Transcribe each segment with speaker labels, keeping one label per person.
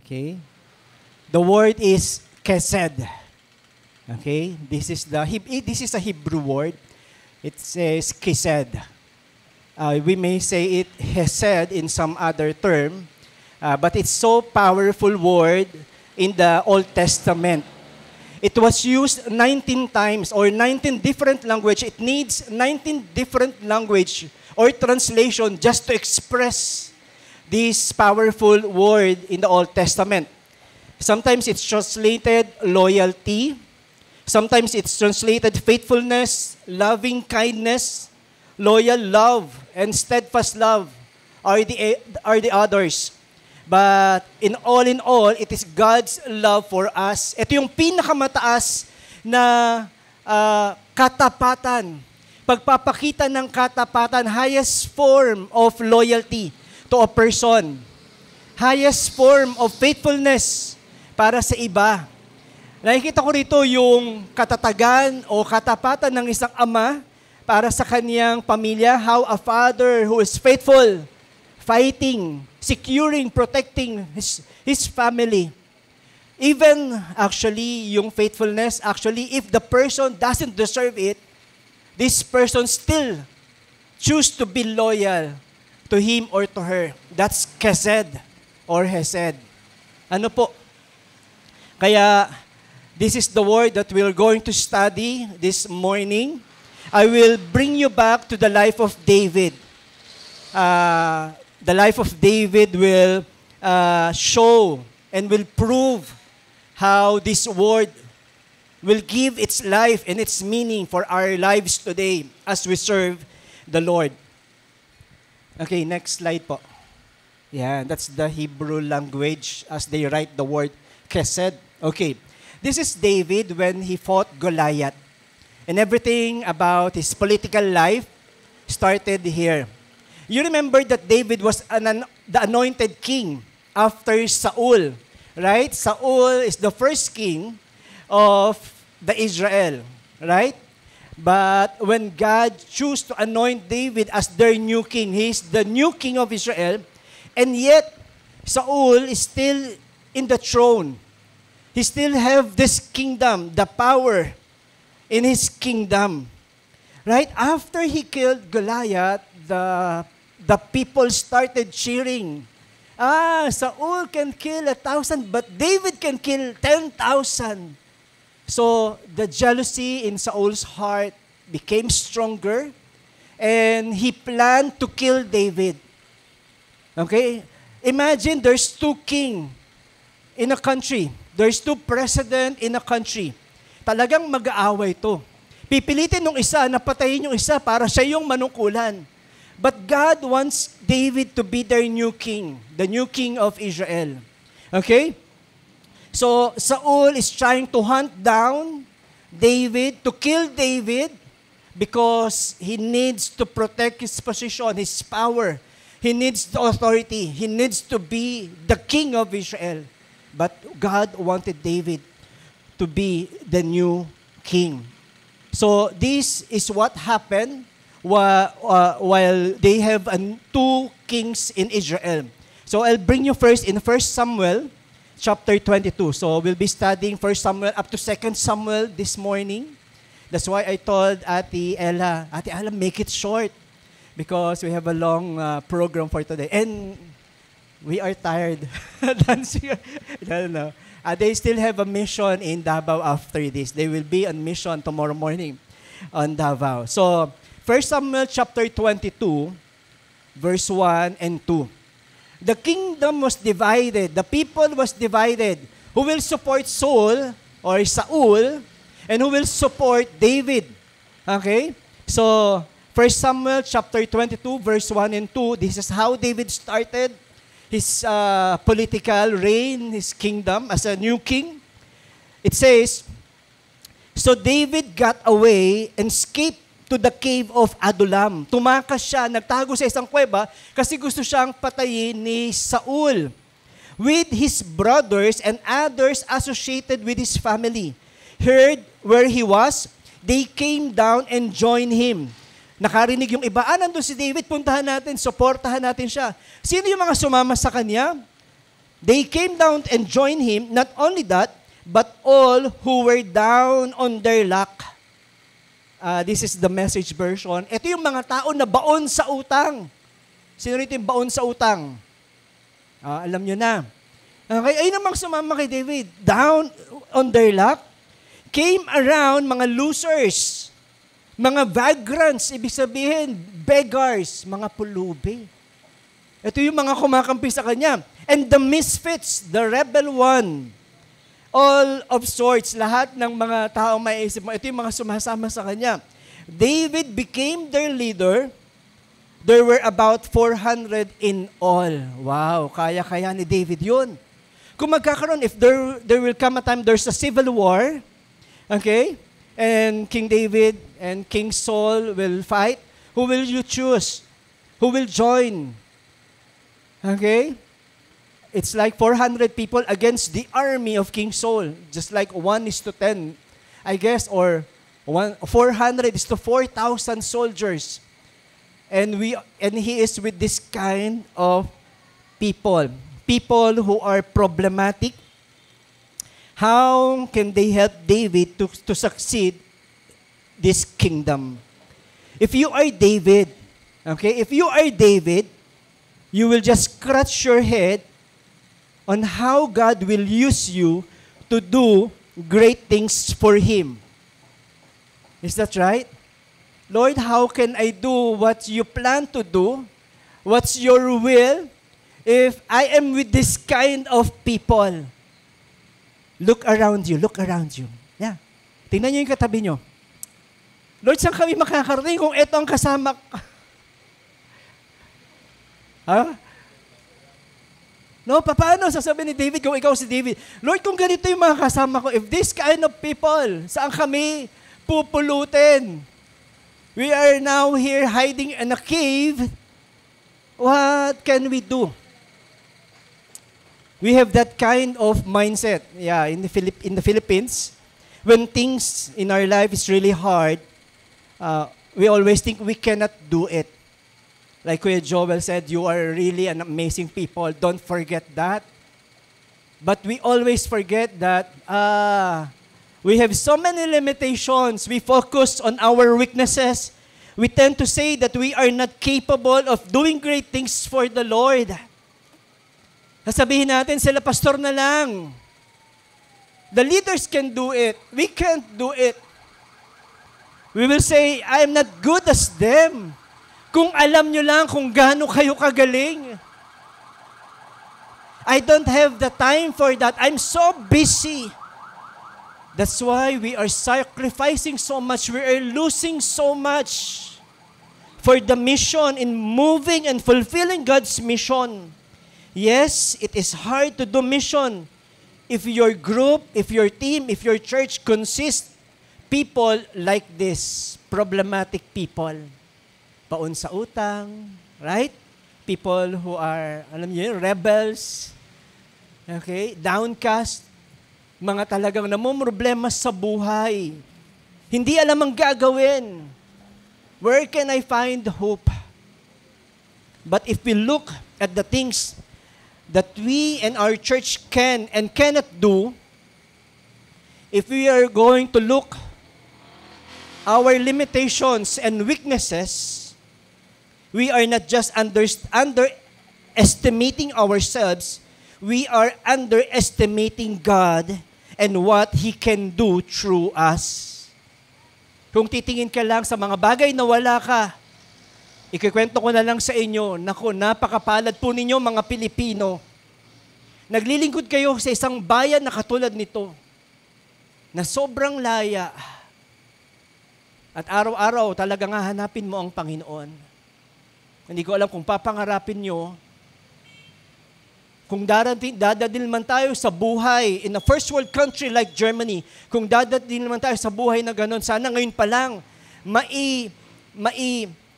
Speaker 1: Okay? The word is kesed. Okay? This is a Hebrew word. It says kesed. We may say it hesed in some other term, but it's so powerful word in the Old Testament. It was used 19 times or 19 different language. It needs 19 different language or translation just to express this powerful word in the Old Testament. Sometimes it's translated loyalty. Sometimes it's translated faithfulness, loving kindness, loyal love, and steadfast love are the others. But in all, it is God's love for us. Ito yung pinakamataas na katapatan. Pagpapakita ng katapatan, highest form of loyalty to a person. Highest form of faithfulness para sa iba. Nakikita ko rito yung katatagan o katapatan ng isang ama para sa kanyang pamilya, how a father who is faithful, fighting, securing, protecting his family. Even actually, yung faithfulness, actually, if the person doesn't deserve it, this person still choose to be loyal to him or to her. That's kesed or hesed. Ano po? Kaya, this is the word that we're going to study this morning. I will bring you back to the life of David. The life of David will show and will prove how this word will give its life and its meaning for our lives today as we serve the Lord. Okay, next slide po. Yeah, that's the Hebrew language as they write the word kesed. Okay. This is David when he fought Goliath. And everything about his political life started here. You remember that David was the anointed king after Saul, right? Saul is the first king of the Israel, right? But when God chose to anoint David as their new king, he is the new king of Israel, and yet Saul is still in the throne. He still have this kingdom, the power in his kingdom. Right? After he killed Goliath, the people started cheering. Saul can kill 1,000, but David can kill 10,000. So, the jealousy in Saul's heart became stronger, and he planned to kill David. Okay? Imagine there's two kings in a country. There's two presidents in a country. Talagang mag-aaway to. Pipilitin nung isa na patayin yung isa para siya yung manungkulan. But God wants David to be their new king, the new king of Israel. Okay? So, Saul is trying to hunt down David, to kill David, because he needs to protect his position, his power. He needs the authority. He needs to be the king of Israel. But God wanted David to be the new king. So this is what happened while they have two kings in Israel. So I'll bring you first in 1 Samuel chapter 22. So we'll be studying 1 Samuel up to 2 Samuel this morning. That's why I told Ate Ella, make it short because we have a long program for today. And we are tired. No. They still have a mission in Davao after this. They will be on mission tomorrow morning on Davao. So, 1 Samuel chapter 22, verse 1 and 2. The kingdom was divided. The people was divided. Who will support Saul or Saul and who will support David? Okay? So, 1 Samuel chapter 22, verse 1 and 2. This is how David started his political reign, his kingdom as a new king. It says, so David got away and escaped to the cave of Adullam. Tumakas siya, nagtago sa isang kuweba kasi gusto siyang patayin ni Saul with his brothers and others associated with his family. Heard where he was, they came down and joined him. Nakarinig yung iba, nandun si David, puntahan natin, supportahan natin siya. Sino yung mga sumama sa kanya? They came down and joined him. Not only that, but all who were down on their luck. This is the Message version. Ito yung mga tao na baon sa utang. Sino rito yung baon sa utang? Alam nyo na. Okay, ay namang sumama kay David. Down on their luck, came around mga losers, mga vagrants, ibig sabihin, beggars, mga pulubi. Ito yung mga kumakampi sa kanya. And the misfits, the rebel one, all of sorts, lahat ng mga taong maiisip mo, ito yung mga sumasama sa kanya. David became their leader. There were about 400 in all. Wow, kaya-kaya ni David yun. Kung magkakaroon, if there will come a time there's a civil war, okay, and King David and King Saul will fight, who will you choose? Who will join? Okay? It's like 400 people against the army of King Saul, just like 1:10, I guess, or 400 is to 4,000 soldiers. And he is with this kind of people. People who are problematic. How can they help David to succeed this kingdom? If you are David, okay, if you are David, you will just scratch your head on how God will use you to do great things for Him. Is that right? Lord, how can I do what you plan to do? What's your will? If I am with this kind of people, look around you, look around you. Yeah. Tingnan nyo yung katabi nyo. Lord, saan kami makakarating kung eto ang kasama? Ha? No, paano sasabihin ni David kung ikaw si David? Lord, kung ganito yung mga kasama ko, if this kind of people, saan kami pupulutin? We are now here hiding in a cave. What can we do? We have that kind of mindset. Yeah, in the Philippines, when things in our life is really hard, we always think we cannot do it. Like Kuya Joel said, you are really an amazing people. Don't forget that. But we always forget that we have so many limitations. We focus on our weaknesses. We tend to say that we are not capable of doing great things for the Lord. Sasabihin natin, sila pastor na lang. The leaders can do it. We can't do it. We will say, I am not good as them. Kung alam nyo lang kung gaano kayo kagaling. I don't have the time for that. I'm so busy. That's why we are sacrificing so much. We are losing so much for the mission in moving and fulfilling God's mission. Yes, it is hard to do mission if your group, if your team, if your church consists people like this, problematic people. Paon sa utang, right? People who are, alam niyo, rebels, okay, downcast, mga talagang namumroblema sa buhay. Hindi alam ang gagawin. Where can I find hope? But if we look at the things that we and our church can and cannot do, if we are going to look our limitations and weaknesses, we are not just underestimating ourselves, we are underestimating God and what He can do through us. Kung titingin ka lang sa mga bagay na wala ka, ikikwento ko na lang sa inyo, naku, napakapalad po ninyo mga Pilipino. Naglilingkod kayo sa isang bayan na katulad nito, na sobrang laya. At araw-araw talagang hahanapin mo ang Panginoon. Hindi ko alam kung papangarapin nyo, kung dadadil man tayo sa buhay in a first world country like Germany, kung dadadil man tayo sa buhay na gano'n, sana ngayon pa lang,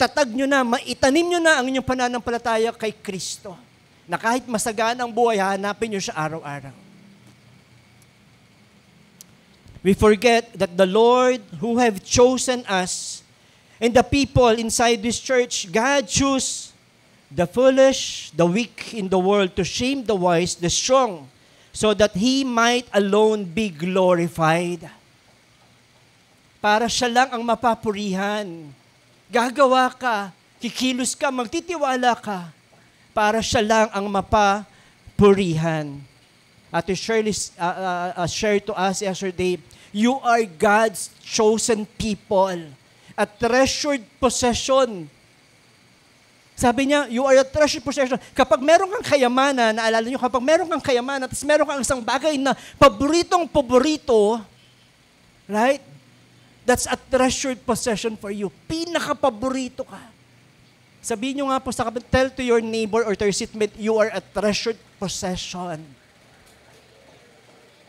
Speaker 1: tatag nyo na, maitanim nyo na ang inyong pananampalataya kay Kristo. Na kahit masagaan ang buhay, hanapin nyo siya araw-araw. We forget that the Lord who have chosen us and the people inside this church, God choose the foolish, the weak in the world, to shame the wise, the strong, so that He might alone be glorified. Para siya lang ang mapapurihan. Gagawa ka, kikilos ka, magtitiwala ka, para siya lang ang mapapurihan. At to share to us yesterday, you are God's chosen people, a treasured possession. Sabi niya, you are a treasured possession. Kapag meron kang kayamanan, naalala niyo, kapag meron kang kayamanan, tapos meron kang isang bagay na paboritong-paborito, right? That's a treasured possession for you. Pinaka-paborito ka. Sabihin niyo nga po, tell to your neighbor or to your seatmate, you are a treasured possession.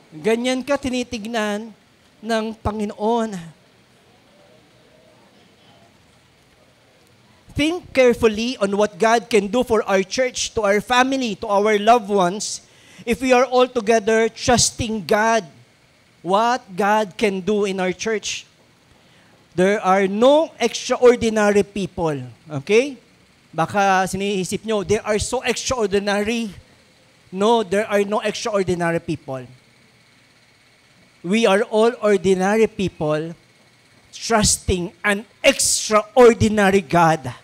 Speaker 1: Ganyan ka tinitignan ng Panginoon. Think carefully on what God can do for our church, to our family, to our loved ones, if we are all together trusting God, what God can do in our church. There are no extraordinary people. Okay? Baka siniisip nyo, they are so extraordinary. No, there are no extraordinary people. We are all ordinary people trusting an extraordinary God.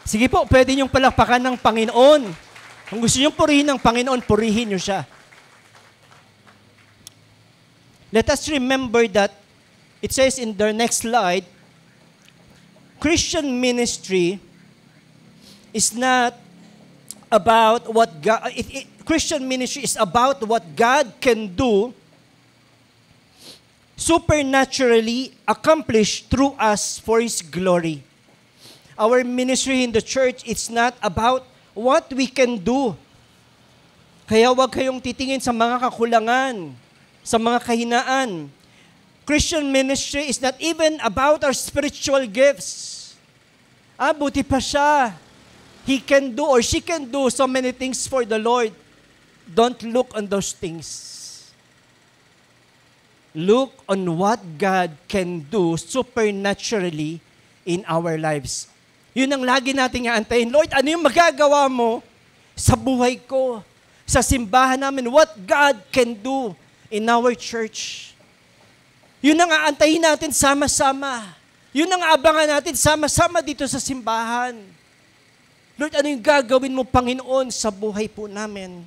Speaker 1: Sige po, pwede niyong palakpakan ng Panginoon. Kung gusto niyong purihin ng Panginoon, purihin niyo siya. Let us remember that it says in the next slide, Christian ministry is not about what God, Christian ministry is about what God can do supernaturally accomplish through us for His glory. Our ministry in the church, it's not about what we can do. Kaya huwag kayong titingin sa mga kakulangan, sa mga kahinaan. Christian ministry is not even about our spiritual gifts. Buti pa siya. He can do or she can do so many things for the Lord. Don't look on those things. Look on what God can do supernaturally in our lives. Yun ang lagi nating aantayin. Lord, ano yung magagawa mo sa buhay ko, sa simbahan namin? What God can do in our church? Yun ang aantayin natin sama-sama. Yun ang abangan natin sama-sama dito sa simbahan. Lord, ano yung gagawin mo, Panginoon, sa buhay po namin?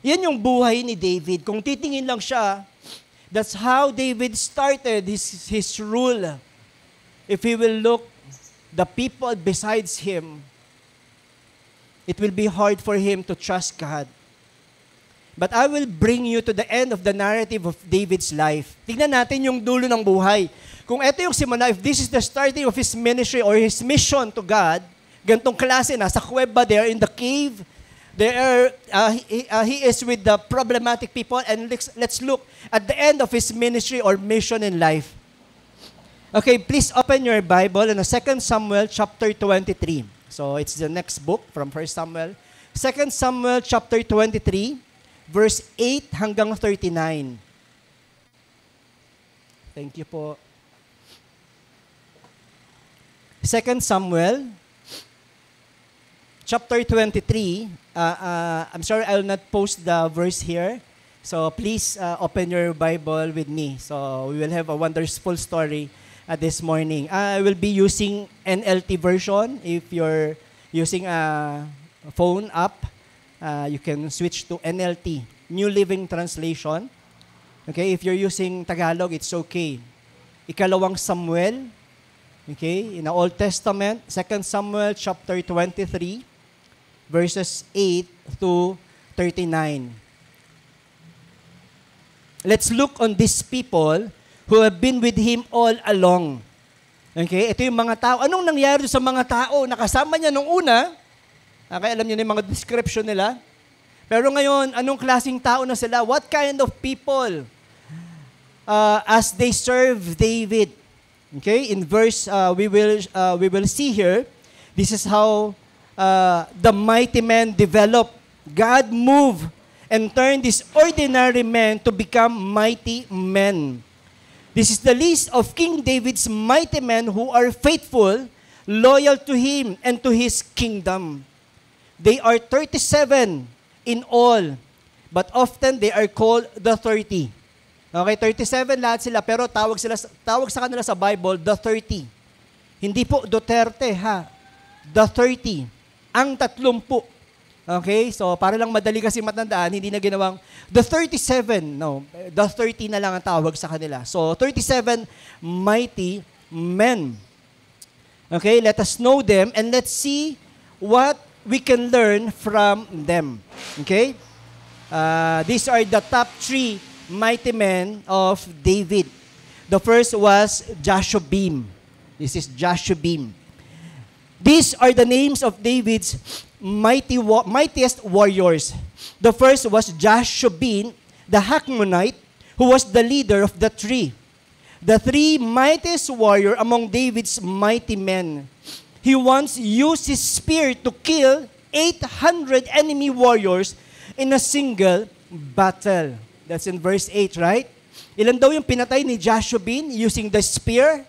Speaker 1: Yan yung buhay ni David. Kung titingin lang siya, that's how David started his rule. If he will look the people besides him, it will be hard for him to trust God. But I will bring you to the end of the narrative of David's life. Tingnan natin yung dulo ng buhay. Kung ito yung simula, if this is the starting of his ministry or his mission to God, gantong klase, nasa kuweba, they are in the cave, he is with the problematic people, and let's look at the end of his ministry or mission in life. Okay, please open your Bible in 2 Samuel chapter 23. So it's the next book from 1 Samuel. 2 Samuel chapter 23, verse 8 hanggang 39. Thank you po. 2 Samuel chapter 23. I'm sorry, I will not post the verse here. So please open your Bible with me. So we will have a wonderful story this morning. I will be using NLT version. If you're using a phone app, you can switch to NLT, New Living Translation. Okay, if you're using Tagalog, it's okay. Ikalawang Samuel, okay, in the Old Testament, 2 Samuel chapter 23, verses 8 to 39. Let's look on these people who have been with him all along. Okay, ito yung mga tao. Anong nangyari sa mga tao? Nakasama niya nung una. Okay, alam niyo na yung mga description nila. Pero ngayon, anong klaseng tao na sila? What kind of people as they serve David? Okay, in verse, we will see here, this is how the mighty men develop. God moved and turned these ordinary men to become mighty men. This is the list of King David's mighty men who are faithful loyal to Him and to His kingdom. They are 37 in all, but often they are called the 30. Okay, 37 lahat sila, pero tawag sa kanila sa Bible, the 30. Hindi po Duterte, ha? The 30. Ang 30. Okay, so para lang madali kasi matandaan, hindi na ginawang the 37. No, the 30 na lang ang tawag sa kanila. So, 37 mighty men. Okay, let us know them and let's see what we can learn from them. Okay? These are the top 3 mighty men of David. The first was Jashobeam. This is Jashobeam. These are the names of David's mightiest warriors. The first was Jashobeam, the Hakmonite, who was the leader of the 3. The 3 mightiest warrior among David's mighty men. He once used his spear to kill 800 enemy warriors in a single battle. That's in verse 8, right? Ilan daw yung pinatay ni Jashobeam using the spear?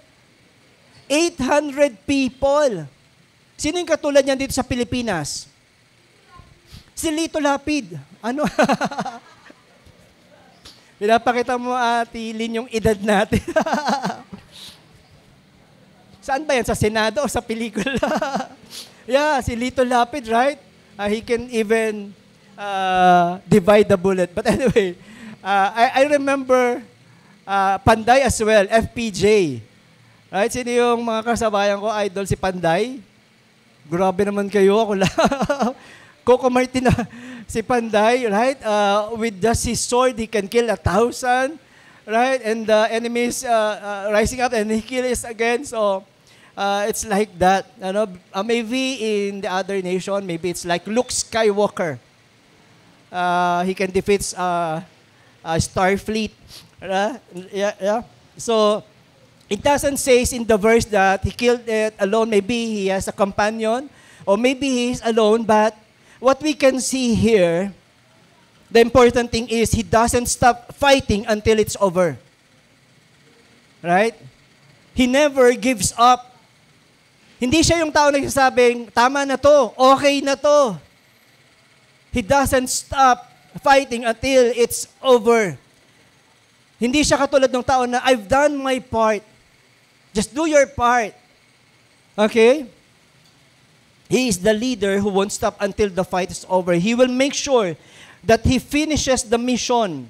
Speaker 1: 800 people. Sino yung katulad niyan dito sa Pilipinas? Si Lito Lapid. Ano? Pinapakita mo, Ate Lynn, yung edad natin. Saan ba yan? Sa Senado o sa pelikula? Yeah, si Lito Lapid, right? He can even divide the bullet. But anyway, I remember Panday as well, FPJ. Right? Sino yung mga kasabayan ko, idol si Panday? Grabe naman kayo, ako lang. Coco Martin, si Panday, right? With just his sword, he can kill 1,000, right? And the enemies rising up and he kills again. So, it's like that. Maybe in the other nation, maybe it's like Luke Skywalker. He can defeat Starfleet. Yeah. So, it doesn't say in the verse that he killed it alone. Maybe he has a companion, or maybe he is alone. But what we can see here, the important thing is he doesn't stop fighting until it's over. Right? He never gives up. Hindi siya yung tao na nagsasabing, tama na to, okay na to. He doesn't stop fighting until it's over. Hindi siya katulad ng tao na, I've done my part. Just do your part. Okay? He is the leader who won't stop until the fight is over. He will make sure that he finishes the mission.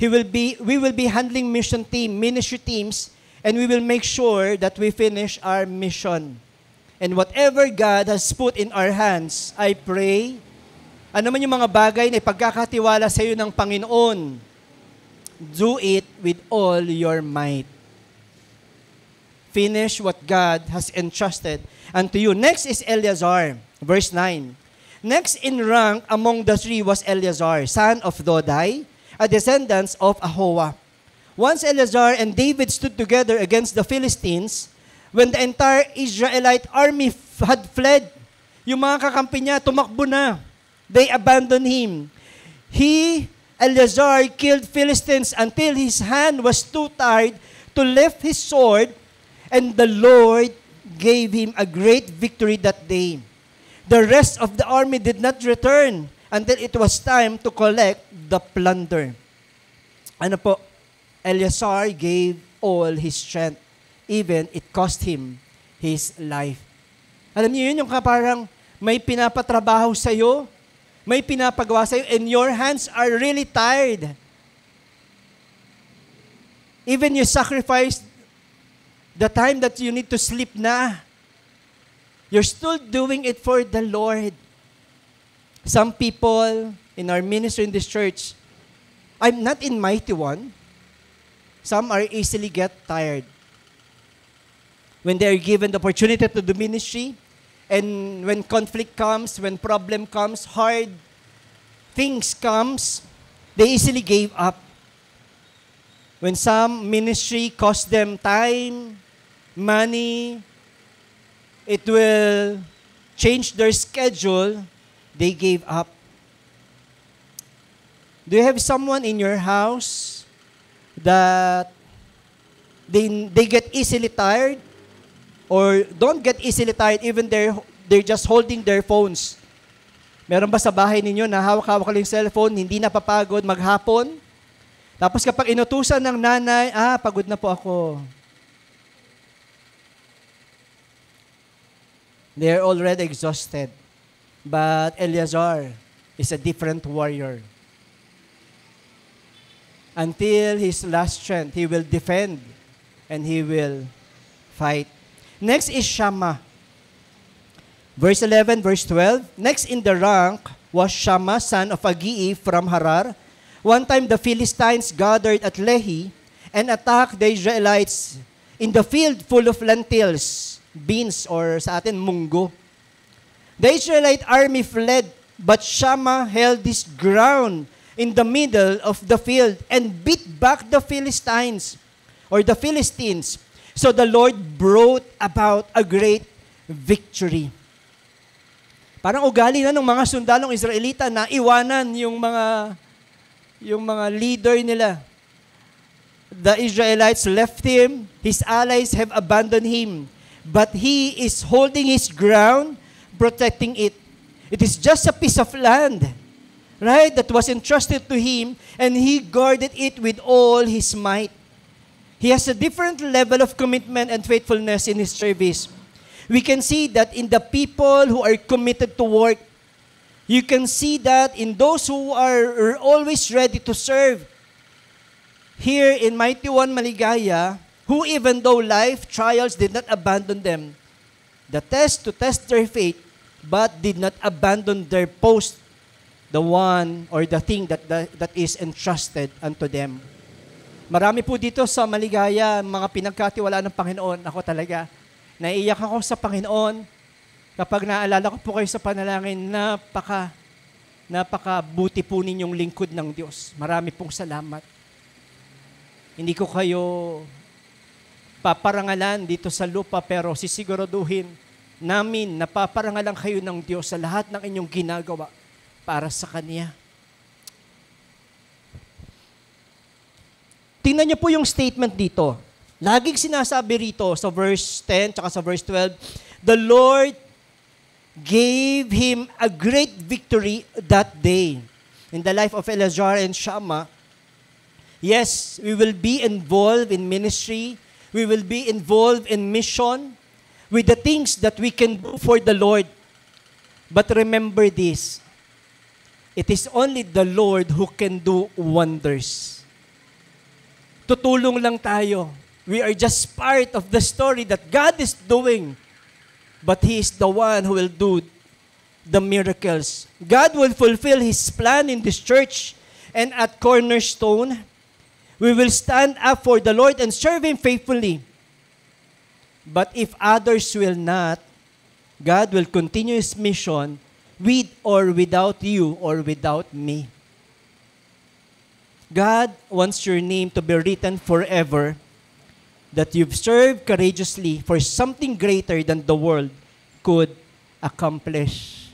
Speaker 1: We will be handling ministry teams, and we will make sure that we finish our mission. And whatever God has put in our hands, I pray, ano man yung mga bagay na ipagkakatiwala sa iyo ng Panginoon, do it with all your might. Finish what God has entrusted unto you. Next is Eleazar, verse 9. Next in rank among the 3 was Eleazar, son of Dodai, a descendant of Ahoa. Once Eleazar and David stood together against the Philistines, when the entire Israelite army had fled, yung mga kakampi niya tumakbo na. They abandoned him. Eleazar killed Philistines until his hand was too tired to lift his sword, and the Lord gave him a great victory that day. The rest of the army did not return until it was time to collect the plunder. Ano po? Eleazar gave all his strength. Even it cost him his life. Alam niyo yun, yung parang may pinapatrabaho sa'yo, may pinapagawa sa'yo, and your hands are really tired. Even you sacrifice the time that you need to sleep na, you're still doing it for the Lord. Some people in our ministry in this church, I'm not in mighty one. Some are easily get tired. When they are given the opportunity to do ministry, and when conflict comes, when problem comes, hard things comes, they easily gave up. When some ministry cost them time, money, it will change their schedule, they gave up. Do you have someone in your house that they get easily tired? or don't get easily tired even they're just holding their phones. Meron ba sa bahay ninyo na hawak-hawak lang yung cellphone, hindi napapagod maghapon? Tapos kapag inutusan ng nanay, pagod na po ako. They're already exhausted. But Eleazar is a different warrior. Until his last strength, he will defend and he will fight. Next is Shammah. Verse 11, verse 12. Next in the rank was Shammah, son of Agii from Harar. One time the Philistines gathered at Lehi and attacked the Israelites in the field full of lentils, beans, or sa atin, munggo. The Israelite army fled, but Shammah held his ground in the middle of the field and beat back the Philistines, or the Philistines. So the Lord brought about a great victory. Parang ugali na ng mga sundalong Israelita na iwanan yung mga leader nila. The Israelites left him, his allies have abandoned him, but he is holding his ground, protecting it. It is just a piece of land, right, that was entrusted to him, and he guarded it with all his might. He has a different level of commitment and faithfulness in his service. We can see that in the people who are committed to work. You can see that in those who are always ready to serve. Here in Mighty One Maligaya, who even though life trials did not abandon them, to test their faith, but did not abandon their post, the one or the thing that is entrusted unto them. Marami po dito sa Maligaya, mga pinagkatiwalaan ng Panginoon. Ako talaga, naiiyak ako sa Panginoon kapag naalala ko po kayo sa panalangin, napakabuti po ninyong lingkod ng Diyos. Marami pong salamat. Hindi ko kayo paparangalan dito sa lupa, pero sisiguraduhin namin na paparangalan kayo ng Diyos sa lahat ng inyong ginagawa para sa Kanya. Tingnan niyo po yung statement dito. Laging sinasabi rito sa verse 10 tsaka sa verse 12, the Lord gave him a great victory that day. In the life of Eleazar and Shammah, yes, we will be involved in ministry. We will be involved in mission with the things that we can do for the Lord. But remember this, it is only the Lord who can do wonders. Tutulong lang tayo. We are just part of the story that God is doing. But He is the one who will do the miracles. God will fulfill His plan in this church. And at Cornerstone, we will stand up for the Lord and serve Him faithfully. But if others will not, God will continue His mission with or without you or without me. God wants your name to be written forever, that you've served courageously for something greater than the world could accomplish.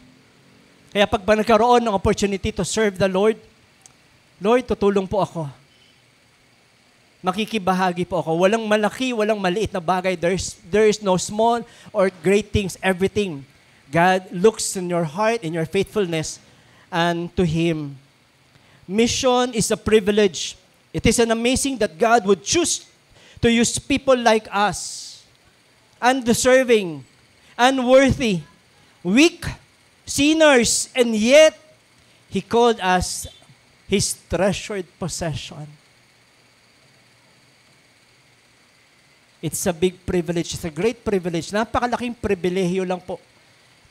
Speaker 1: Kaya pag nagkaroon ng opportunity to serve the Lord, Lord, tutulong po ako. Makikibahagi po ako. Walang malaki, walang maliit na bagay. There is no small or great things, everything. God looks in your heart, in your faithfulness, and to Him. Mission is a privilege. It is an amazing that God would choose to use people like us, undeserving, unworthy, weak, sinners, and yet He called us His treasured possession. It's a big privilege. It's a great privilege. Napakalaking pribilehiyo lang po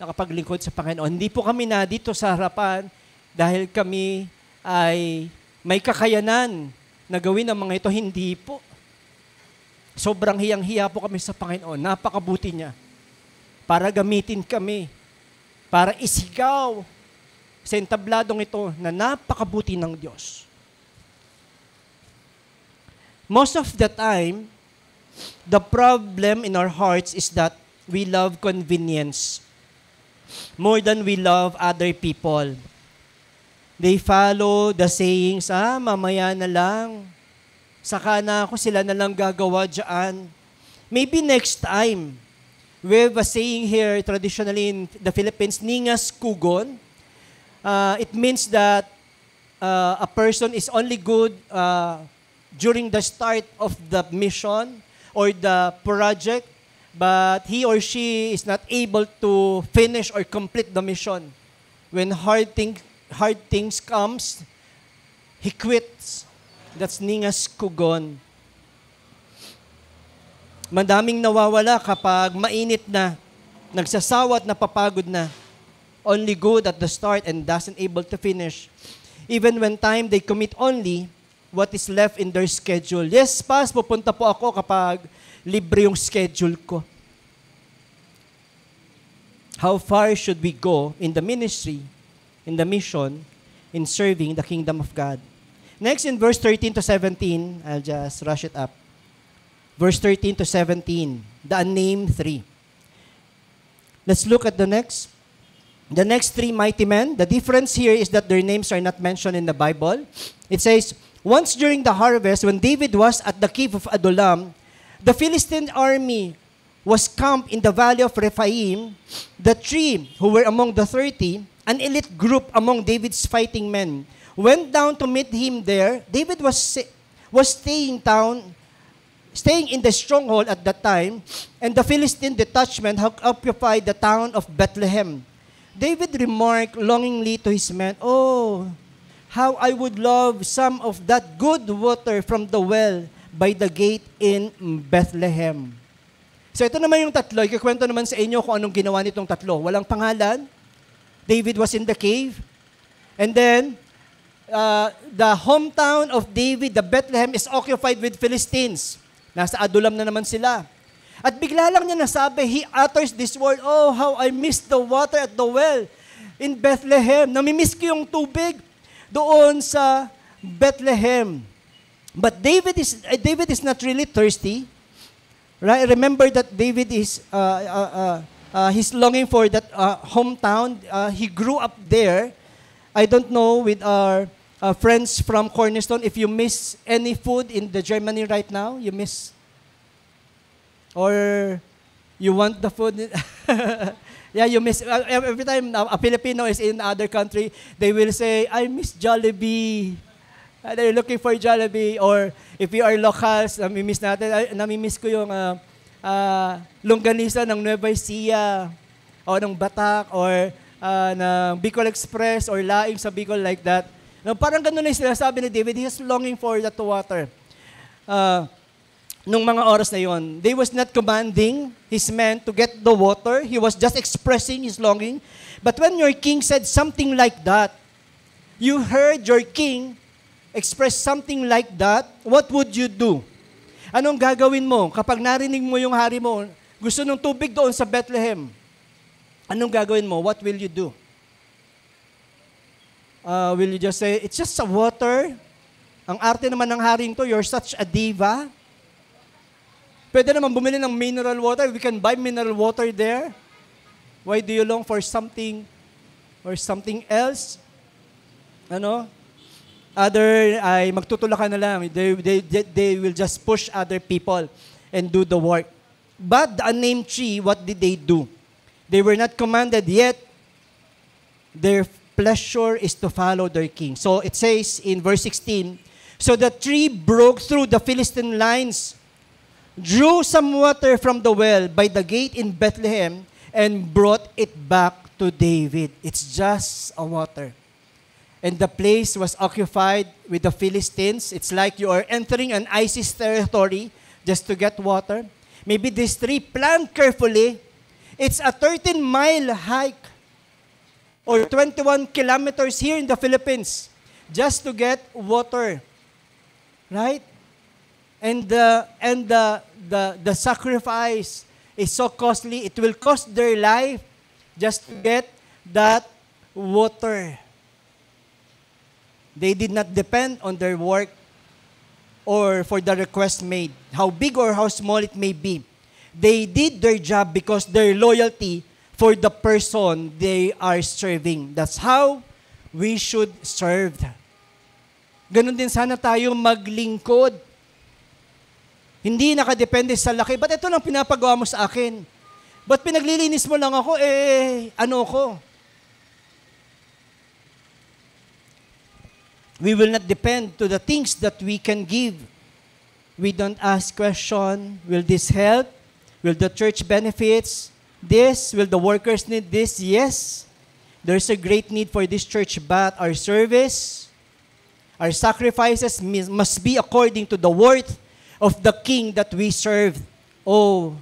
Speaker 1: nakapaglingkod sa Panginoon. Hindi po kami na dito sa harapan dahil kami ay may kakayanan na gawin ang mga ito. Hindi po. Sobrang hiyang-hiya po kami sa Panginoon. Napakabuti niya. Para gamitin kami. Para isigaw sa entabladong ito na napakabuti ng Diyos. Most of the time, the problem in our hearts is that we love convenience more than we love other people. They follow the sayings, mamaya na lang. Saka na ako, sila na lang gagawa dyan. Maybe next time. We have a saying here traditionally in the Philippines, ningas kugon. It means that a person is only good during the start of the mission or the project, but he or she is not able to finish or complete the mission. When hard things comes, he quits. That's ningas kugon. Madaming nawawala kapag mainit na, nagsasawa at napapagod na. Only good at the start and doesn't able to finish. Even when time they commit only what is left in their schedule. Yes, Pas, pupunta po ako kapag libre yung schedule ko. How far should we go in the ministry, in the mission, in serving the kingdom of God? Next, in verse 13 to 17, I'll just rush it up. Verse 13 to 17, the unnamed three. Let's look at the next. The next three mighty men. The difference here is that their names are not mentioned in the Bible. It says, once during the harvest, when David was at the cave of Adullam, the Philistine army was camped in the valley of Rephaim. The three who were among the 30, an elite group among David's fighting men, went down to meet him there. David was staying in the stronghold at that time, and the Philistine detachment had occupied the town of Bethlehem. David remarked longingly to his men, "Oh, how I would love some of that good water from the well by the gate in Bethlehem." So ito naman yung tatlo. Ikikwento naman sa inyo kung anong ginawa nitong tatlo. Walang pangalan. David was in the cave. And then, the hometown of David, the Bethlehem, is occupied with Philistines. Nasa Adullam na naman sila. At bigla lang niya nasabi, he utters this word, "Oh, how I miss the water at the well in Bethlehem." Namimiss ko yung tubig doon sa Bethlehem. But David is not really thirsty. Right? Remember that David is he's longing for that hometown. He grew up there. I don't know with our friends from Cornerstone, if you miss any food in the Germany right now, you miss, or you want the food. Yeah, you miss. Every time a Filipino is in other country, they will say, "I miss Jollibee." They're looking for Jollibee. Or if you are locals, namimiss natin. Namimiss ko yung longganisa ng Nueva Ecija, o ng Batak, or ng Bicol Express, or laing sa Bicol, like that. No, parang ganun na yung sinasabi ni David, he is longing for that water. Nung mga oras na yon, they was not commanding his men to get the water. He was just expressing his longing. But when your king said something like that, you heard your king express something like that, what would you do? Anong gagawin mo kapag narinig mo yung hari mo, gusto ng tubig doon sa Bethlehem? Anong gagawin mo? What will you do? Will you just say, "It's just a water"? Ang arte naman ng haring to, you're such a diva. Pwede naman bumili ng mineral water. We can buy mineral water there. Why do you long for something or something else? Ano? Other ay magtutulakan na lang. They will just push other people and do the work. But the unnamed three, what did they do? They were not commanded yet. Their pleasure is to follow their king. So it says in verse 16, "So the three broke through the Philistine lines, drew some water from the well by the gate in Bethlehem, and brought it back to David." It's just a water. And the place was occupied with the Philistines. It's like you are entering an ISIS territory just to get water. Maybe these three planned carefully. It's a 13-mile hike or 21 kilometers here in the Philippines just to get water. Right? And the sacrifice is so costly. It will cost their life just to get that water. They did not depend on their work or for the request made, how big or how small it may be. They did their job because their loyalty for the person they are serving. That's how we should serve. Ganon din sana tayo maglingkod. Hindi nakadepende sa laki. Ba't ito lang pinapagawa mo sa akin? Ba't pinaglilinis mo lang ako? Ano ko? We will not depend to the things that we can give. We don't ask question, will this help? Will the church benefits this? Will the workers need this? Yes. There's a great need for this church, but our service, our sacrifices must be according to the worth of the King that we serve. Oh,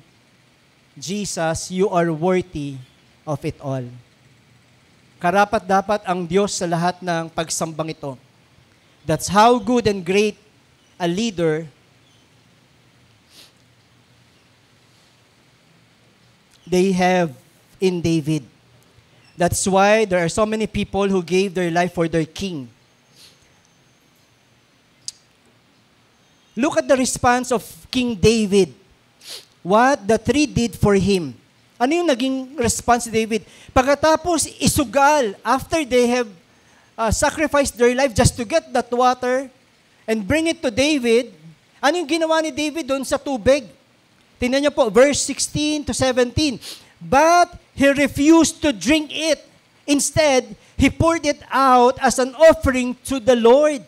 Speaker 1: Jesus, you are worthy of it all. Karapat-dapat ang Diyos sa lahat ng pagsambang ito. That's how good and great a leader they have in David. That's why there are so many people who gave their life for their king. Look at the response of King David. What the three did for him. Ano yung naging response ni David? Pagkatapos isugal, after they have sacrificed their life just to get that water and bring it to David, ano yung ginawa ni David doon sa tubig? Tingnan niyo po, verse 16 to 17. But he refused to drink it. Instead, he poured it out as an offering to the Lord.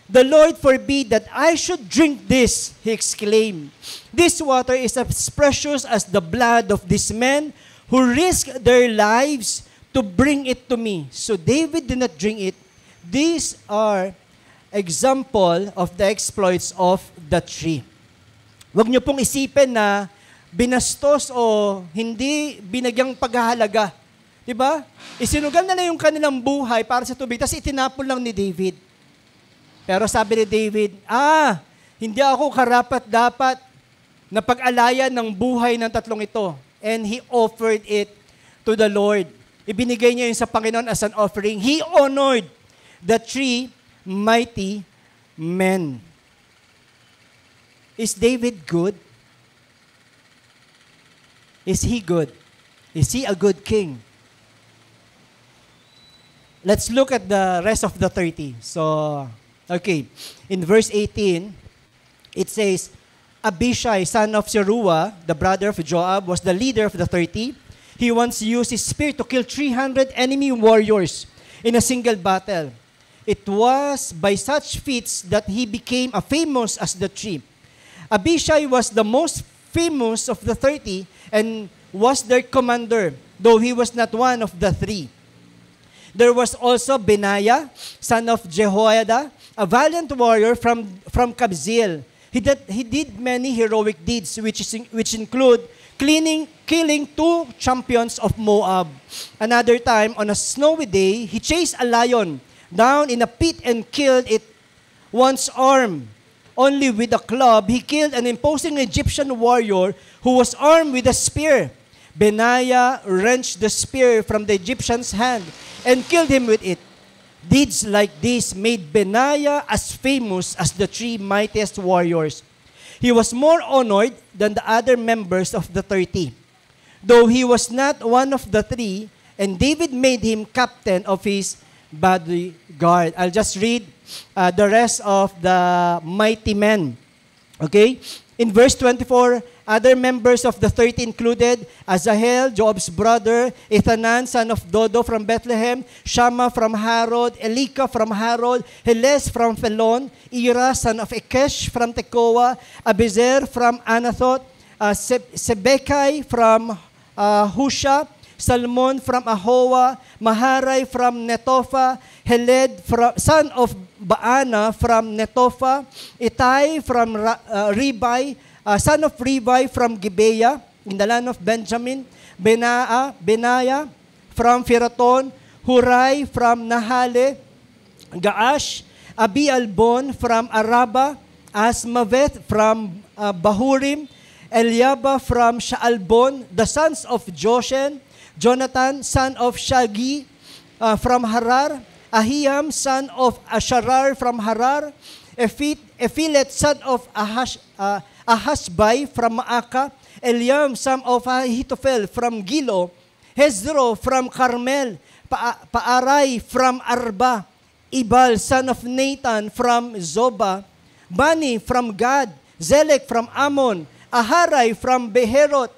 Speaker 1: The Lord forbid that I should drink this, he exclaimed. This water is as precious as the blood of these men who risked their lives to bring it to me. So David did not drink it. These are example of the exploits of the tree. Huwag niyo pong isipin na binastos o hindi binagyang paghahalaga. Diba? Isinugal na yung kanilang buhay para sa tubig, tapos itinapon lang ni David. Pero sabi ni David, hindi ako karapat-dapat na pag-alayan ng buhay ng tatlong ito. And he offered it to the Lord. Ibinigay niya yun sa Panginoon as an offering. He honored the three mighty men. Is David good? Is he good? Is he a good king? Let's look at the rest of the 30. Okay, in verse 18, it says, Abishai, son of Zeruiah, the brother of Joab, was the leader of the 30. He once used his spear to kill 300 enemy warriors in a single battle. It was by such feats that he became as famous as the tree. Abishai was the most famous of the 30 and was their commander, though he was not one of the three. There was also Benaiah, son of Jehoiada, a valiant warrior from Kabzeel. He did many heroic deeds, which include killing 2 champions of Moab. Another time, on a snowy day, he chased a lion down in a pit and killed it one's arm. Only with a club, he killed an imposing Egyptian warrior who was armed with a spear. Benaiah wrenched the spear from the Egyptian's hand and killed him with it. Deeds like this made Benaiah as famous as the 3 mightiest warriors. He was more honored than the other members of the 30, though he was not one of the 3, and David made him captain of his bodyguard. I'll just read the rest of the mighty men. Okay? In verse 24, other members of the 30 included Asahel, Joab's brother, Ethanan, son of Dodo from Bethlehem, Shammah from Harod, Elika from Harod, Heles from Phelon, Ira, son of Ikesh from Tekoa, Abizer from Anathoth, Sebekai from Husha, Salmon from Ahoa, Maharai from Netophah, Heled, son of Baana from Netophah, Itai from Ribai, son of Ribai from Gibeah, in the land of Benjamin, Benaiah from Phiraton, Hurai from Nahale, Gaash, Abi-Albon from Araba, Asmaveth from Bahurim, Eliaba from Shaalbon, the sons of Joshen, Jonathan, son of Shagi from Harar, Ahiam, son of Asharar from Harar, Ephilet, son of Ahasbai from Maaka, Eliam, son of Ahitophel from Gilo, Hezro from Carmel, Paarai from Arba, Ibal, son of Nathan from Zoba, Bani from Gad, Zelek from Ammon, Aharai from Beherot,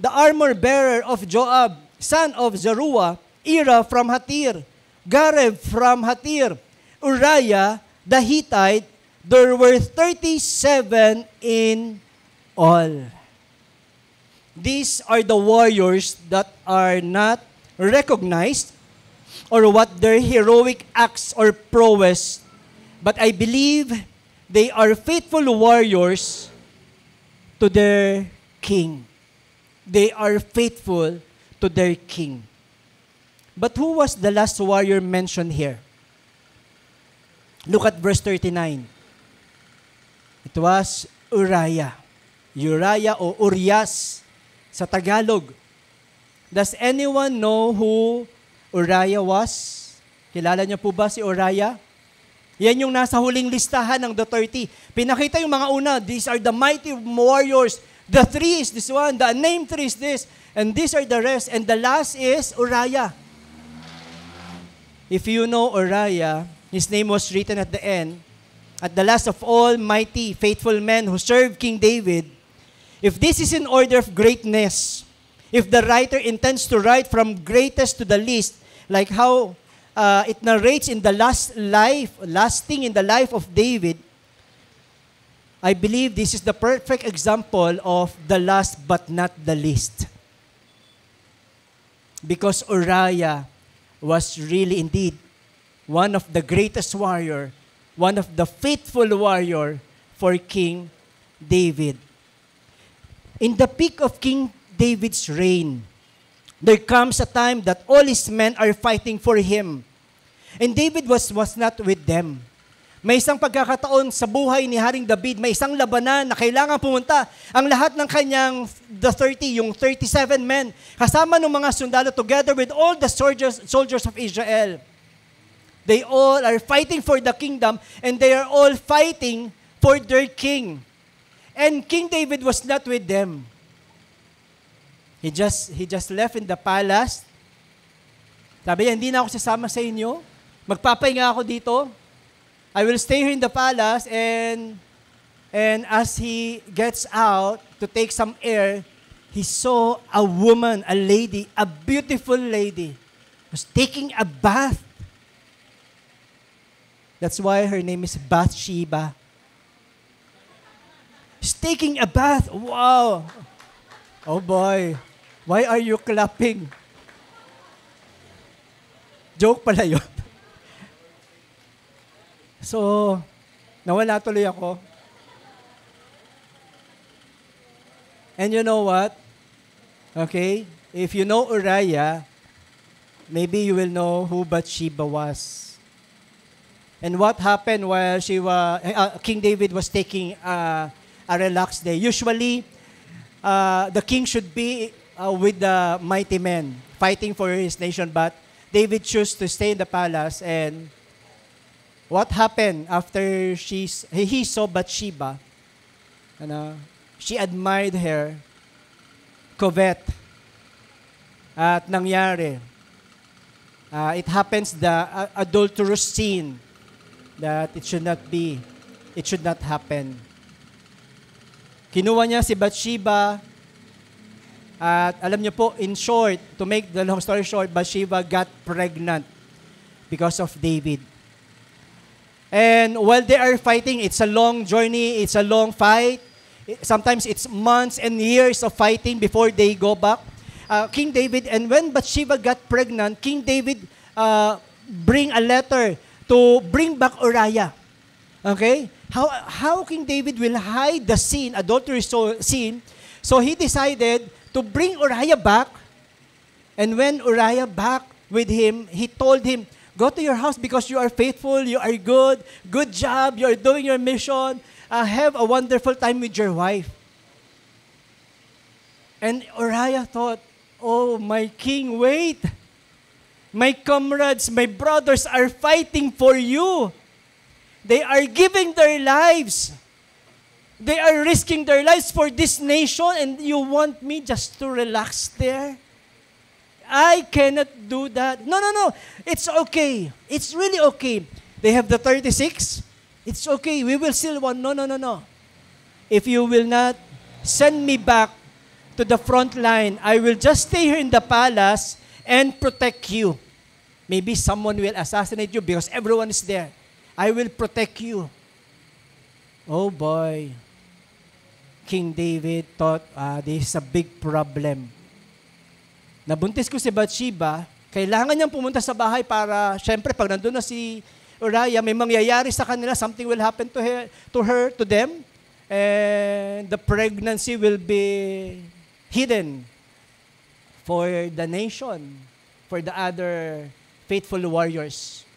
Speaker 1: the armor bearer of Joab, son of Zeruiah, Ira from Hatir, Gareb from Hatir, Uriah the Hittite. There were 37 in all. These are the warriors that are not recognized or what their heroic acts or prowess, but I believe they are faithful warriors to their king. They are faithful to their king. But who was the last warrior mentioned here? Look at verse 39. It was Uriah. Uriah o Urias sa Tagalog. Does anyone know who Uriah was? Kilala niyo po ba si Uriah? Yan yung nasa huling listahan ng the 30. Pinakita yung mga una. These are the mighty warriors. The 3 is this one. The named 3 is this. And these are the rest. And the last is Uriah. If you know Uriah, his name was written at the end. At the last of all mighty, faithful men who served King David. If this is in order of greatness, if the writer intends to write from greatest to the least, like how it narrates in the last thing in the life of David, I believe this is the perfect example of the last but not the least. Because Uriah was really indeed one of the greatest warrior, one of the faithful warrior for King David. In the peak of King David's reign, there comes a time that all his men are fighting for him. And David was not with them. May isang pagkakataon sa buhay ni Haring David, may isang labanan na kailangan pumunta. Ang lahat ng kanyang, the 30, yung 37 men, kasama ng mga sundalo together with all the soldiers of Israel. They all are fighting for the kingdom and they are all fighting for their king. And King David was not with them. He just left in the palace. Sabi niya, hindi na ako sasama sa inyo. Magpapahinga ako dito. I will stay here in the palace and as he gets out to take some air, he saw a woman, a lady, a beautiful lady, was taking a bath. That's why her name is Bathsheba. She's taking a bath. Wow. Oh boy. Why are you clapping? Joke pala yun. So, nawala tuloy ako. And you know what? Okay? If you know Uriah, maybe you will know who Bathsheba was. And what happened while King David was taking a relaxed day. Usually, the king should be with the mighty men, fighting for his nation, but David chose to stay in the palace. And what happened after he saw Bathsheba? She admired her, covet. At nangyari, it happens the adulterous sin that it should not be. It should not happen. Kinuha niya si Bathsheba at alam niyo po, in short, to make the long story short, Bathsheba got pregnant because of David. And while they are fighting, it's a long journey, it's a long fight. Sometimes it's months and years of fighting before they go back. King David, and when Bathsheba got pregnant, King David bring a letter to bring back Uriah. Okay? How King David will hide the sin, adultery sin, so he decided to bring Uriah back. And when Uriah back with him, he told him, go to your house because you are faithful, you are good job, you are doing your mission, have a wonderful time with your wife. And Uriah thought, oh, my king, wait. My comrades, my brothers are fighting for you. They are giving their lives. They are risking their lives for this nation, and you want me just to relax there? I cannot do that. No. It's okay. It's really okay. They have the 36. It's okay. We will still want. No. If you will not send me back to the front line. I will just stay here in the palace and protect you. Maybe someone will assassinate you because everyone is there. I will protect you. Oh boy. King David thought, this is a big problem. Nabuntis ko si Bathsheba, kailangan niyang pumunta sa bahay para, syempre, pag nandun na si Uriah, may mangyayari sa kanila, something will happen to them, and the pregnancy will be hidden for the nation, for the other faithful warriors.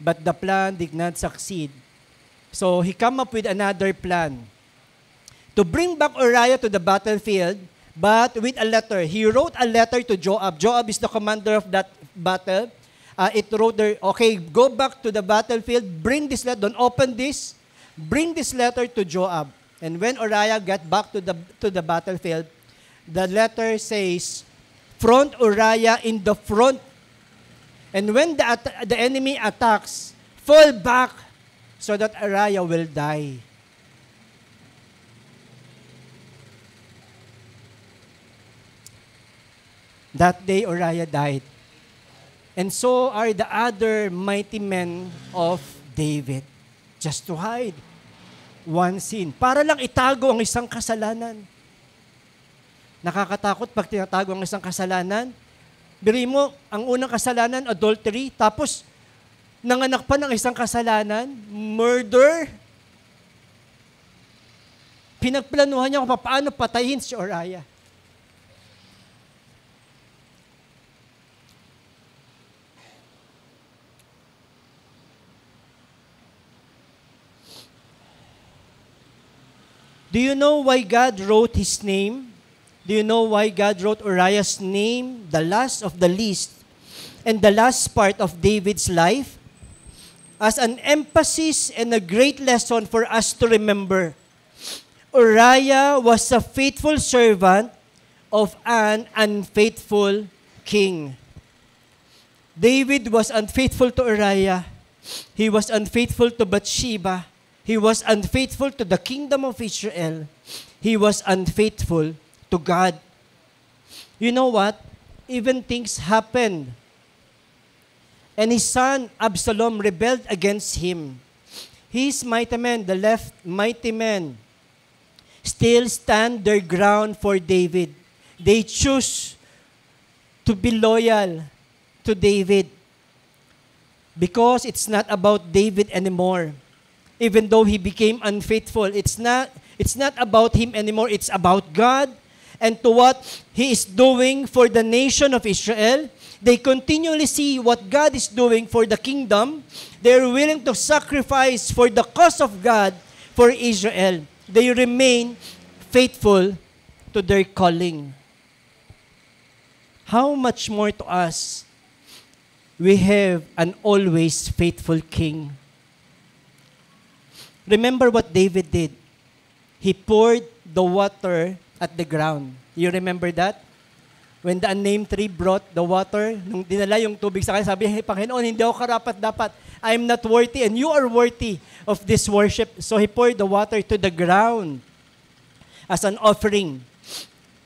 Speaker 1: But the plan did not succeed. So he came up with another plan to bring back Uriah to the battlefield, but with a letter. He wrote a letter to Joab. Joab is the commander of that battle. It wrote there, okay, go back to the battlefield, bring this letter, don't open this, bring this letter to Joab. And when Uriah got back to the battlefield, the letter says, front Uriah in the front. And when the enemy attacks, fall back so that Uriah will die. That day, Uriah died. And so are the other mighty men of David. Just to hide one sin. Para lang itago ang isang kasalanan. Nakakatakot pag tinatago ang isang kasalanan. Biri mo, ang unang kasalanan, adultery. Tapos, nanganak pa ng isang kasalanan, murder. Pinagplanuhan niya kung paano patayin si Uriah. Do you know why God wrote his name? Do you know why God wrote Uriah's name, the last of the list, and the last part of David's life? As an emphasis and a great lesson for us to remember. Uriah was a faithful servant of an unfaithful king. David was unfaithful to Uriah. He was unfaithful to Bathsheba. He was unfaithful to the kingdom of Israel. He was unfaithful to God. You know what? Even things happened. And his son Absalom rebelled against him. His mighty men, the left mighty men, still stand their ground for David. They choose to be loyal to David because it's not about David anymore. Even though he became unfaithful, it's not about him anymore. It's about God and to what he is doing for the nation of Israel. They continually see what God is doing for the kingdom. They're willing to sacrifice for the cause of God for Israel. They remain faithful to their calling. How much more to us? We have an always faithful king. Remember what David did. He poured the water at the ground. You remember that? When the unnamed tree brought the water, nung dinala yung tubig sa kanya, sabi, hey, Panginoon, hindi ako karapat-dapat. I am not worthy and you are worthy of this worship. So he poured the water to the ground as an offering.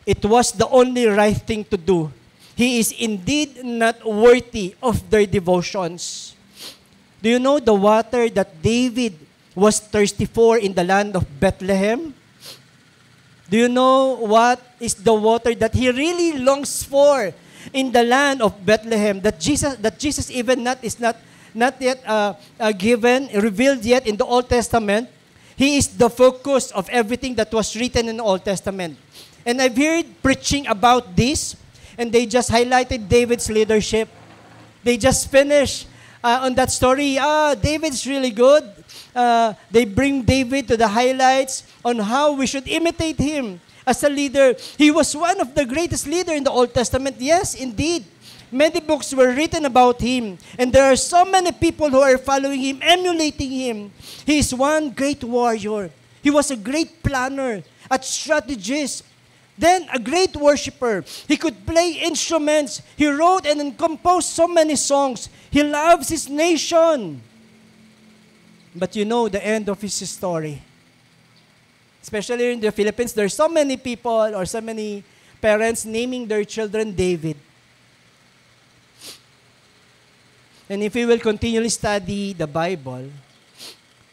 Speaker 1: It was the only right thing to do. He is indeed not worthy of their devotions. Do you know the water that David was thirsty for in the land of Bethlehem? Do you know what is the water that he really longs for in the land of Bethlehem? That Jesus even is not yet given, revealed yet in the Old Testament. He is the focus of everything that was written in the Old Testament. And I've heard preaching about this, and they just highlighted David's leadership. They just finished on that story. David's really good. They bring David to the highlights on how we should imitate him as a leader. He was one of the greatest leaders in the Old Testament. Yes, indeed. Many books were written about him. And there are so many people who are following him, emulating him. He is one great warrior. He was a great planner, a strategist, then a great worshiper. He could play instruments. He wrote and composed so many songs. He loves his nation. But you know the end of his story. Especially in the Philippines, there's so many people or so many parents naming their children David. And if we will continually study the Bible,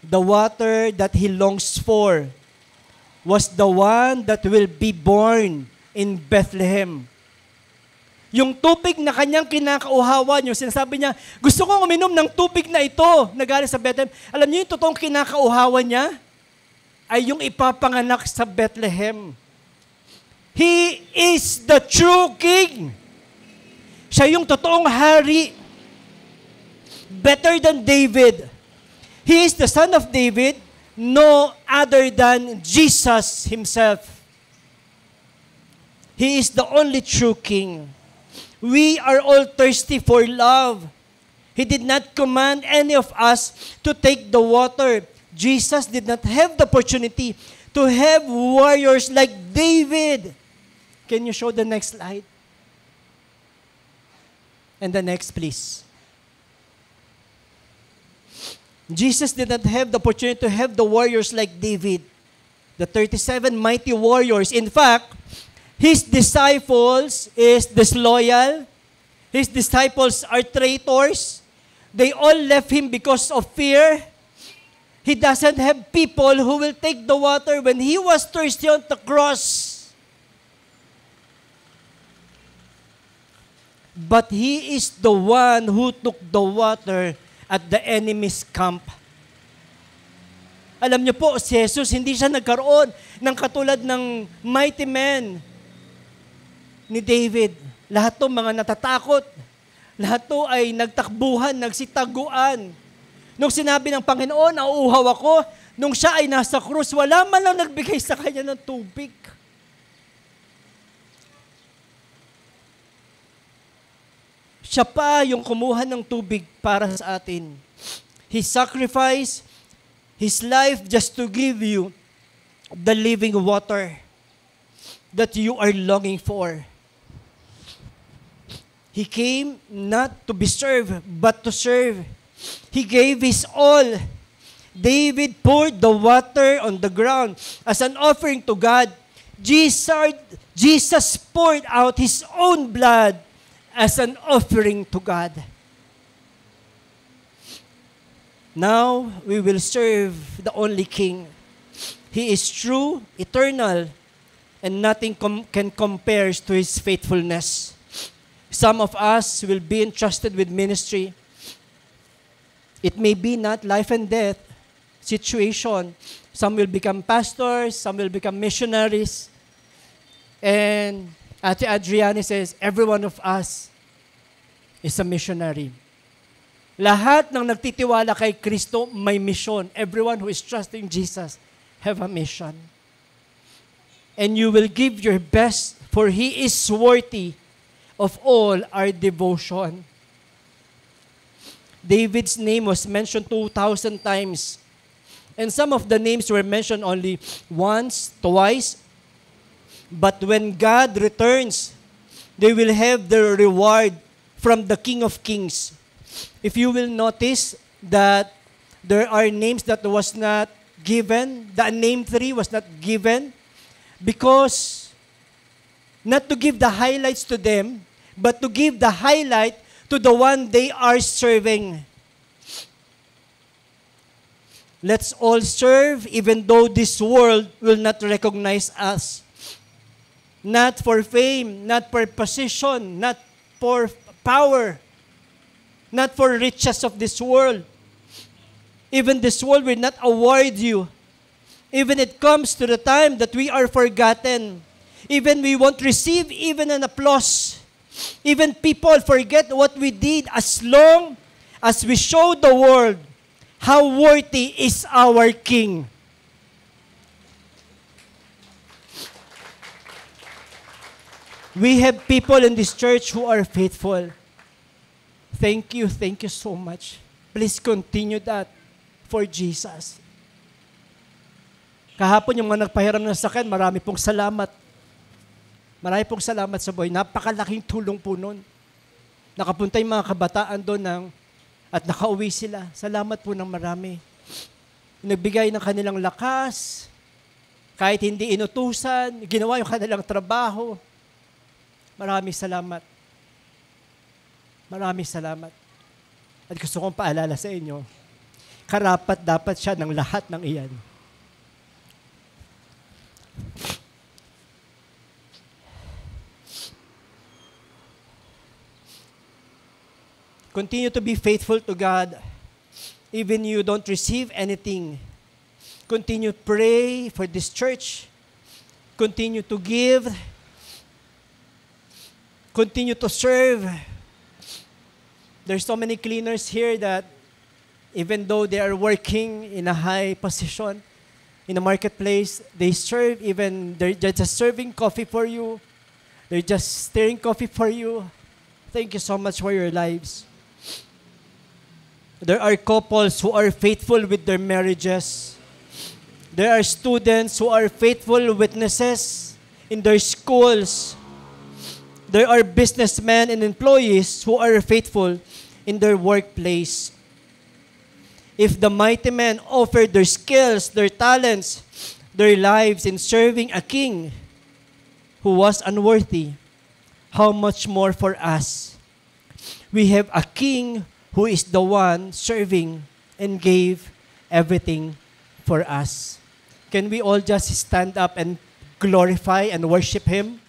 Speaker 1: the water that he longs for was the one that will be born in Bethlehem. Yung tubig na kanyang kinakauhawan, yung sinasabi niya, gusto kong uminom ng tubig na ito na galing sa Bethlehem. Alam niyo yung totoong kinakauhawan niya? Ay yung ipapanganak sa Bethlehem. He is the true king. Siya yung totoong hari. Better than David. He is the son of David, no other than Jesus himself. He is the only true king. We are all thirsty for love. He did not command any of us to take the water. Jesus did not have the opportunity to have warriors like David. Can you show the next slide? And the next, please. Jesus did not have the opportunity to have the warriors like David, the 37 mighty warriors. In fact, his disciples is disloyal. His disciples are traitors. They all left him because of fear. He doesn't have people who will take the water when he was thirsty on the cross. But he is the one who took the water at the enemy's camp. Alam niyo po, si Jesus, hindi siya nagkaroon ng katulad ng mighty men ni David. Lahat to mga natatakot. Lahat to ay nagtakbuhan, nagsitaguan. Nung sinabi ng Panginoon, nauuhaw ako, nung siya ay nasa krus, wala man lang nagbigay sa kanya ng tubig. Siya pa yung kumuha ng tubig para sa atin. He sacrificed His life just to give you the living water that you are longing for. He came not to be served, but to serve. He gave His all. David poured the water on the ground as an offering to God. Jesus poured out His own blood as an offering to God. Now, we will serve the only King. He is true, eternal, and nothing can compare to His faithfulness. Some of us will be entrusted with ministry. It may be not life and death situation. Some will become pastors, some will become missionaries. And Ate Adriani says, every one of us is a missionary. Lahat ng nagtitiwala kay Kristo may mission. Everyone who is trusting Jesus have a mission. And you will give your best, for He is worthy of all our devotion. David's name was mentioned 2,000 times. And some of the names were mentioned only once, twice. But when God returns, they will have their reward from the King of Kings. If you will notice that there are names that was not given, the name 3 was not given, because not to give the highlights to them, but to give the highlight to the one they are serving. Let's all serve even though this world will not recognize us. Not for fame, not for position, not for power, not for riches of this world. Even this world will not award you. Even it comes to the time that we are forgotten. Even we won't receive even an applause. Even people forget what we did as long as we show the world how worthy is our King. We have people in this church who are faithful. Thank you so much. Please continue that for Jesus. Kahapon yung mga nagpahiram ng sakyan, marami pong salamat. Marami pong salamat sa buhay. Napakalaking tulong po nun. Nakapunta yung mga kabataan doon at nakauwi sila. Salamat po ng marami. Nagbigay ng kanilang lakas. kahit hindi inutusan, ginawa yung kanilang trabaho. Maraming salamat. Maraming salamat. At gusto kong paalala sa inyo, karapat dapat siya ng lahat ng iyan. Continue to be faithful to God, even you don't receive anything. Continue to pray for this church. Continue to give. Continue to serve. There's so many cleaners here that even though they are working in a high position in the marketplace, they serve, even they're just serving coffee for you. They're just stirring coffee for you. Thank you so much for your lives. There are couples who are faithful with their marriages. There are students who are faithful witnesses in their schools. There are businessmen and employees who are faithful in their workplace. If the mighty men offered their skills, their talents, their lives in serving a king who was unworthy, how much more for us? We have a king who is the one serving and gave everything for us. Can we all just stand up and glorify and worship Him?